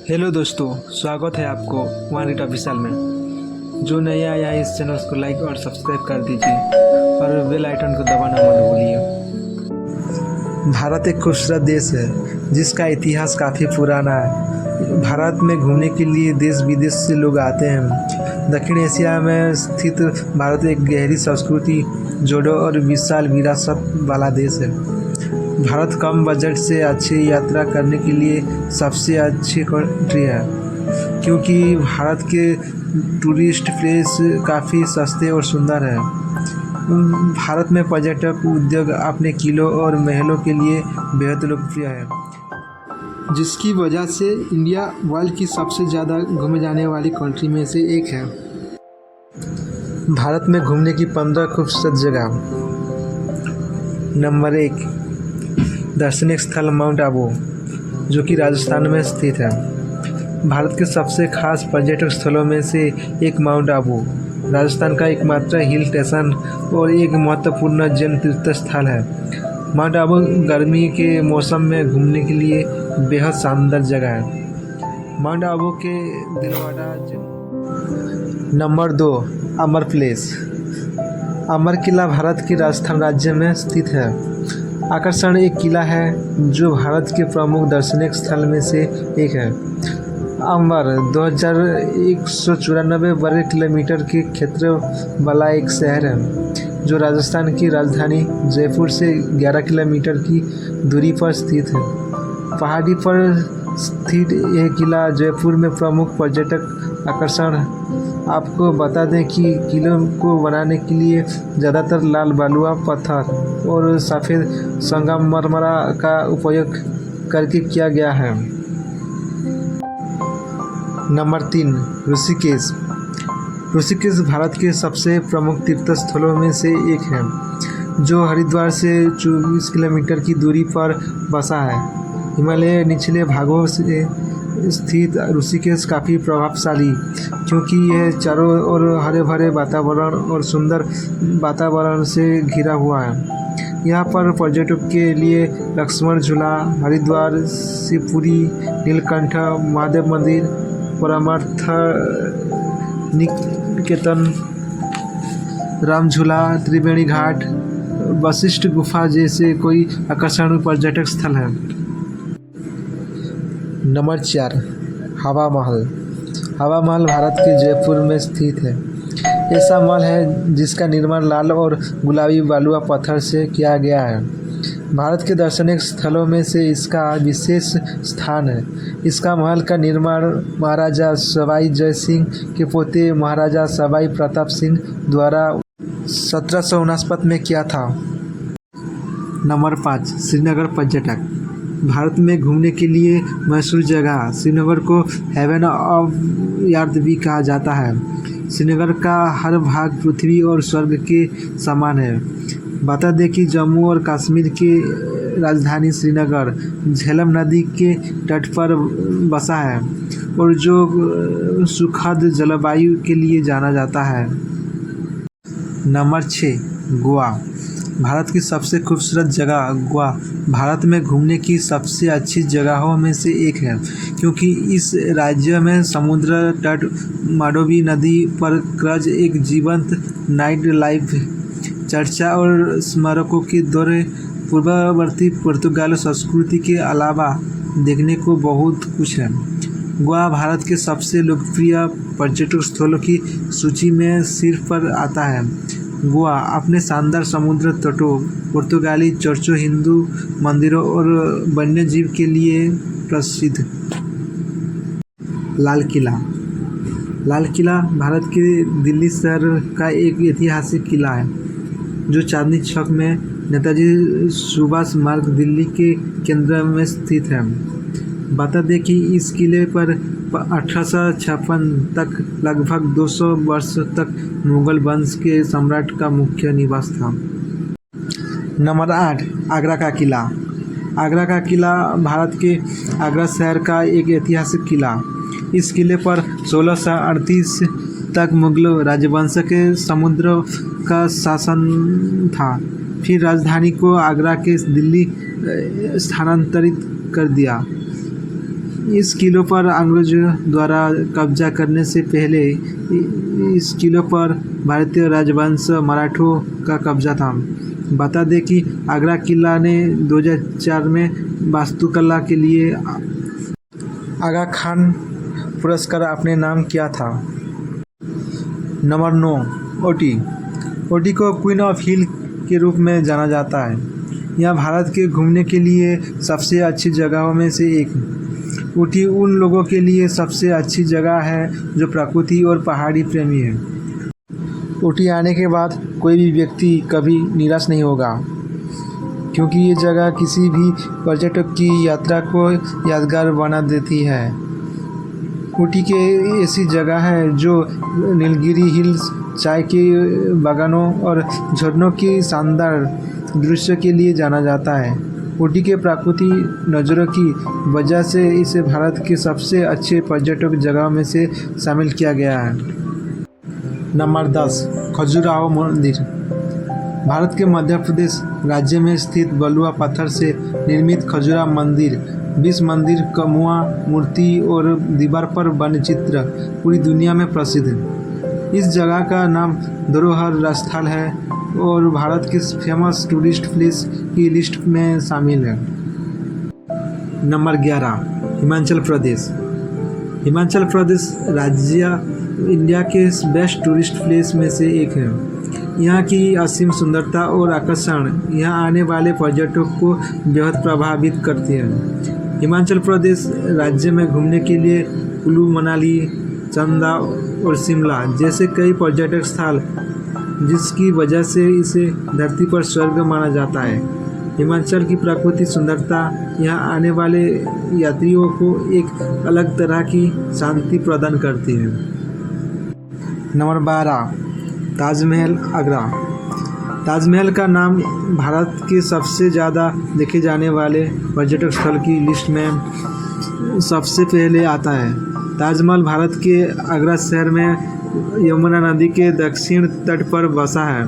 Hello दोस्तों, स्वागत है आपको वन रेट ऑफिशियल में। जो नया आया है इस चैनल को लाइक और सब्सक्राइब कर दीजिए और बेल आइकन को दबाना मत भूलिए। भारत एक खूबसूरत देश है जिसका इतिहास काफ़ी पुराना है। भारत में घूमने के लिए देश विदेश से लोग आते हैं। दक्षिण एशिया में स्थित भारत एक गहरी संस्कृति, जोड़ों और विशाल विरासत वाला देश है। भारत कम बजट से अच्छी यात्रा करने के लिए सबसे अच्छी कंट्री है, क्योंकि भारत के टूरिस्ट प्लेस काफ़ी सस्ते और सुंदर हैं। भारत में पर्यटक उद्योग अपने किलों और महलों के लिए बेहद लोकप्रिय है, जिसकी वजह से इंडिया वर्ल्ड की सबसे ज़्यादा घूमे जाने वाली कंट्री में से एक है। भारत में घूमने की 15 खूबसूरत जगह। नंबर 1, दर्शनीय स्थल माउंट आबू, जो कि राजस्थान में स्थित है। भारत के सबसे खास पर्यटक स्थलों में से एक माउंट आबू राजस्थान का एकमात्र हिल स्टेशन और एक महत्वपूर्ण जैन तीर्थ स्थल है। माउंट आबू गर्मी के मौसम में घूमने के लिए बेहद शानदार जगह है। माउंट आबू के दिलवाड़ा। नंबर 2, अमर प्लेस। अमर किला भारत के राजस्थान राज्य में स्थित है। आकर्षण एक किला है जो भारत के प्रमुख दर्शनीय स्थल में से एक है। अमर 2194 वर्ग किलोमीटर के क्षेत्र वाला एक शहर है जो राजस्थान की राजधानी जयपुर से 11 किलोमीटर की दूरी पर स्थित है। पहाड़ी पर स्थित यह किला जयपुर में प्रमुख पर्यटक आकर्षण है। आपको बता दें कि किले को बनाने के लिए ज़्यादातर लाल बालुआ पत्थर और सफ़ेद संगमरमर का उपयोग करके किया गया है। नंबर 3, ऋषिकेश। ऋषिकेश भारत के सबसे प्रमुख तीर्थ स्थलों में से एक है, जो हरिद्वार से 24 किलोमीटर की दूरी पर बसा है। हिमालय निचले भागों से स्थित ऋषिकेश काफ़ी प्रभावशाली, क्योंकि यह चारों ओर हरे भरे वातावरण और सुंदर वातावरण से घिरा हुआ है। यहाँ पर पर्यटकों के लिए लक्ष्मण झूला, हरिद्वार, शिवपुरी, नीलकंठ महादेव मंदिर, परमार्थ निकेतन, राम झूला, त्रिवेणी घाट, वशिष्ठ गुफा जैसे कोई आकर्षण पर्यटक स्थल है। नंबर 4, हवा महल। हवा महल भारत के जयपुर में स्थित है। ऐसा महल है जिसका निर्माण लाल और गुलाबी बालुआ पत्थर से किया गया है। भारत के दर्शनीय स्थलों में से इसका विशेष स्थान है। इसका महल का निर्माण महाराजा सवाई जय सिंह के पोते महाराजा सवाई प्रताप सिंह द्वारा 1749 में किया था। नंबर 5, श्रीनगर पर्यटक। भारत में घूमने के लिए मशहूर जगह श्रीनगर को हेवन ऑफ अर्थ भी कहा जाता है। श्रीनगर का हर भाग पृथ्वी और स्वर्ग के समान है। बता दें कि जम्मू और कश्मीर की राजधानी श्रीनगर झेलम नदी के तट पर बसा है और जो सुखद जलवायु के लिए जाना जाता है। नंबर 6, गोवा। भारत की सबसे खूबसूरत जगह गोवा भारत में घूमने की सबसे अच्छी जगहों में से एक है, क्योंकि इस राज्य में समुद्र तट, मांडोवी नदी पर क्रूज, एक जीवंत नाइट लाइफ, चर्चा और स्मारकों के दौरे, पूर्ववर्ती पुर्तगाल संस्कृति के अलावा देखने को बहुत कुछ है। गोवा भारत के सबसे लोकप्रिय पर्यटक स्थलों की सूची में शीर्ष पर आता है। गोवा अपने शानदार समुद्र तटों, पुर्तगाली चर्चों, हिंदू मंदिरों और वन्य जीव के लिए प्रसिद्ध। लाल किला। लाल किला भारत के दिल्ली शहर का एक ऐतिहासिक किला है, जो चांदनी चौक में नेताजी सुभाष मार्ग दिल्ली के केंद्र में स्थित है। बता दें कि इस किले पर 1856 तक लगभग 200 वर्ष तक मुगल वंश के सम्राट का मुख्य निवास था। नंबर 8, आगरा का किला। आगरा का किला भारत के आगरा शहर का एक ऐतिहासिक किला। इस किले पर 1638 तक मुगल राजवंश के समुद्र का शासन था। फिर राजधानी को आगरा के दिल्ली स्थानांतरित कर दिया। इस किलों पर अंग्रेजों द्वारा कब्जा करने से पहले इस किलों पर भारतीय राजवंश मराठों का कब्जा था। बता दें कि आगरा किला ने 2004 में वास्तुकला के लिए आगा खान पुरस्कार अपने नाम किया था। नंबर 9, ऊटी। ऊटी को क्वीन ऑफ हिल के रूप में जाना जाता है। यह भारत के घूमने के लिए सबसे अच्छी जगहों में से एक है। ऊटी उन लोगों के लिए सबसे अच्छी जगह है जो प्रकृति और पहाड़ी प्रेमी है। ऊटी आने के बाद कोई भी व्यक्ति कभी निराश नहीं होगा, क्योंकि ये जगह किसी भी पर्यटक की यात्रा को यादगार बना देती है। ऊटी के ऐसी जगह है जो नीलगिरी हिल्स, चाय के बागानों और झरनों की शानदार दृश्य के लिए जाना जाता है। ऊटी के प्राकृतिक नज़ारों की वजह से इसे भारत के सबसे अच्छे पर्यटक जगहों में से शामिल किया गया है। नंबर 10, खजुराहो मंदिर। भारत के मध्य प्रदेश राज्य में स्थित बलुआ पत्थर से निर्मित खजुराहो मंदिर, 20 मंदिर, कमुआ मूर्ति और दीवार पर बने चित्र पूरी दुनिया में प्रसिद्ध है। इस जगह का नाम धरोहर स्थल है और भारत के फेमस टूरिस्ट प्लेस की लिस्ट में शामिल है। नंबर 11, हिमाचल प्रदेश। हिमाचल प्रदेश राज्य इंडिया के बेस्ट टूरिस्ट प्लेस में से एक है। यहाँ की असीम सुंदरता और आकर्षण यहाँ आने वाले पर्यटकों को बेहद प्रभावित करती है। हिमाचल प्रदेश राज्य में घूमने के लिए कुल्लू, मनाली, चंदा और शिमला जैसे कई पर्यटक स्थल, जिसकी वजह से इसे धरती पर स्वर्ग माना जाता है। हिमाचल की प्राकृतिक सुंदरता यहाँ आने वाले यात्रियों को एक अलग तरह की शांति प्रदान करती है। नंबर 12, ताजमहल, आगरा। ताजमहल का नाम भारत के सबसे ज़्यादा देखे जाने वाले पर्यटक स्थल की लिस्ट में सबसे पहले आता है। ताजमहल भारत के आगरा शहर में यमुना नदी के दक्षिण तट पर बसा है।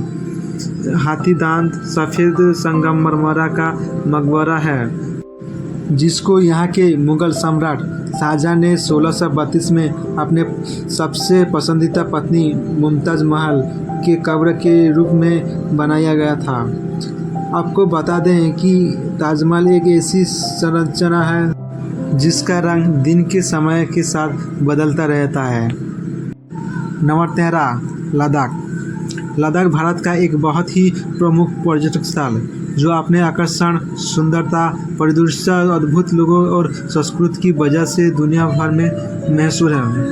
हाथी दांत सफ़ेद संगमरमर का मकबरा है, जिसको यहाँ के मुगल सम्राट शाहजहां ने 1632 में अपने सबसे पसंदीदा पत्नी मुमताज़ महल के कब्र के रूप में बनाया गया था। आपको बता दें कि ताजमहल एक ऐसी संरचना है जिसका रंग दिन के समय के साथ बदलता रहता है। नंबर 13, लद्दाख। लद्दाख भारत का एक बहुत ही प्रमुख पर्यटक स्थल जो अपने आकर्षण, सुंदरता, परिदृश्य, अद्भुत लोगों और संस्कृति की वजह से दुनिया भर में मशहूर है।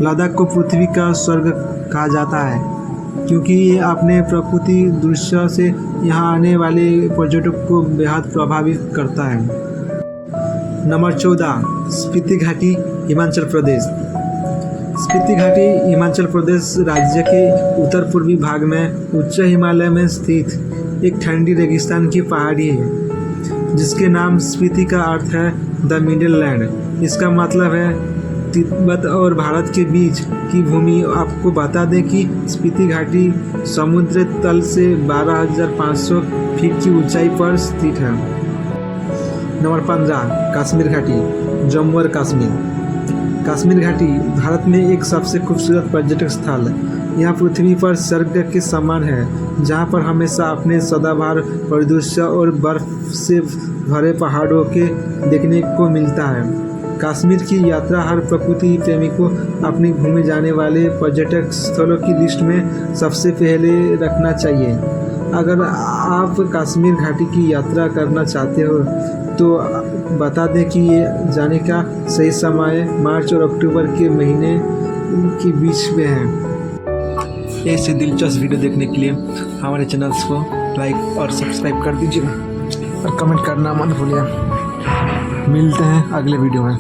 लद्दाख को पृथ्वी का स्वर्ग कहा जाता है क्योंकि ये अपने प्राकृतिक दृश्य से यहाँ आने वाले पर्यटकों को बेहद प्रभावित करता है। नंबर 14, स्पीति घाटी, हिमाचल प्रदेश। स्पीति घाटी हिमाचल प्रदेश राज्य के उत्तर पूर्वी भाग में उच्च हिमालय में स्थित एक ठंडी रेगिस्तान की पहाड़ी है, जिसके नाम स्पीति का अर्थ है द मिडिल लैंड। इसका मतलब है तिब्बत और भारत के बीच की भूमि। आपको बता दें कि स्पीति घाटी समुद्र तल से 12,500 फीट की ऊंचाई पर स्थित है। नंबर 15, कश्मीर घाटी, जम्मू और कश्मीर। कश्मीर घाटी भारत में एक सबसे खूबसूरत पर्यटक स्थल है। यह पृथ्वी पर स्वर्ग के समान है, जहां पर हमेशा अपने सदाबहार परिदृश्य और बर्फ से भरे पहाड़ों के देखने को मिलता है। कश्मीर की यात्रा हर प्रकृति प्रेमी को अपने घूमे जाने वाले पर्यटक स्थलों की लिस्ट में सबसे पहले रखना चाहिए। अगर आप कश्मीर घाटी की यात्रा करना चाहते हो तो बता दें कि ये जाने का सही समय मार्च और अक्टूबर के महीने के बीच में है। ऐसे दिलचस्प वीडियो देखने के लिए हमारे चैनल्स को लाइक और सब्सक्राइब कर दीजिए और कमेंट करना मत भूलिए। मिलते हैं अगले वीडियो में।